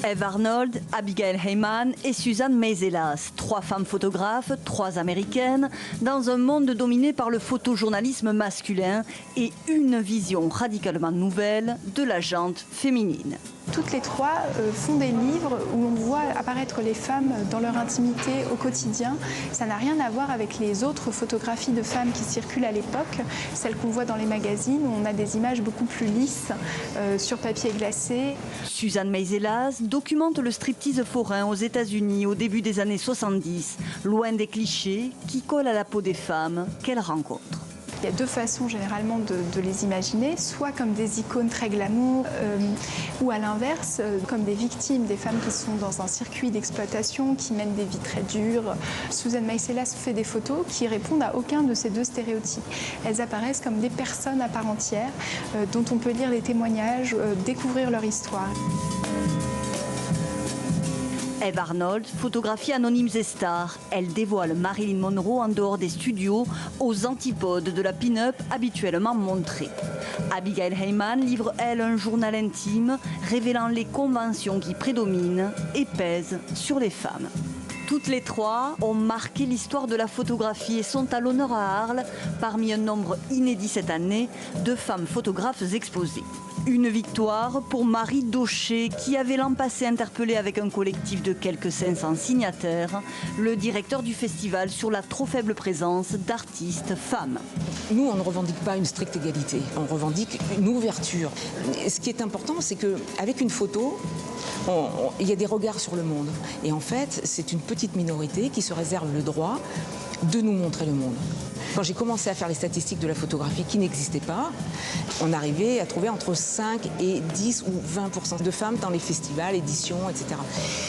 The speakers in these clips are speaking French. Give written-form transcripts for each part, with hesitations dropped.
Eve Arnold, Abigail Heyman et Suzanne Meiselas, 3 femmes photographes, 3 américaines, dans un monde dominé par le photojournalisme masculin et une vision radicalement nouvelle de la gente féminine. Toutes les 3 font des livres où on voit apparaître les femmes dans leur intimité au quotidien. Ça n'a rien à voir avec les autres photographies de femmes qui circulent à l'époque, celles qu'on voit dans les magazines où on a des images beaucoup plus lisses sur papier glacé. Suzanne Meiselas documente le striptease forain aux États-Unis au début des années 70, loin des clichés qui collent à la peau des femmes qu'elle rencontre. Il y a 2 façons généralement de les imaginer, soit comme des icônes très glamour, ou à l'inverse, comme des victimes, des femmes qui sont dans un circuit d'exploitation, qui mènent des vies très dures. Suzanne Meiselas fait des photos qui répondent à aucun de ces 2 stéréotypes. Elles apparaissent comme des personnes à part entière, dont on peut lire les témoignages, découvrir leur histoire. Eve Arnold photographie anonymes et stars. Elle dévoile Marilyn Monroe en dehors des studios, aux antipodes de la pin-up habituellement montrée. Abigail Heyman livre, elle, un journal intime révélant les conventions qui prédominent et pèsent sur les femmes. Toutes les 3 ont marqué l'histoire de la photographie et sont à l'honneur à Arles parmi un nombre inédit cette année de femmes photographes exposées. Une victoire pour Marie Daucher qui avait l'an passé interpellé avec un collectif de quelques 500 signataires le directeur du festival sur la trop faible présence d'artistes femmes. Nous, on ne revendique pas une stricte égalité, on revendique une ouverture. Ce qui est important, c'est qu'avec une photo, il y a des regards sur le monde. Et en fait, c'est une petite minorité qui se réserve le droit de nous montrer le monde. Quand j'ai commencé à faire les statistiques de la photographie qui n'existaient pas, on arrivait à trouver entre 5 et 10 ou 20% de femmes dans les festivals, éditions, etc.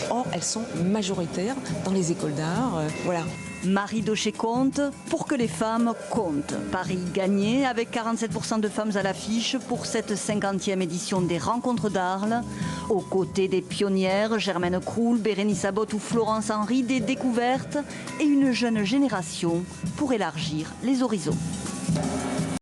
Or, elles sont majoritaires dans les écoles d'art. Voilà. Marie Daucher compte pour que les femmes comptent. Paris gagné avec 47% de femmes à l'affiche pour cette 50e édition des Rencontres d'Arles. Aux côtés des pionnières Germaine Kroul, Bérénice Abbott ou Florence Henry, des découvertes et une jeune génération pour élargir les horizons.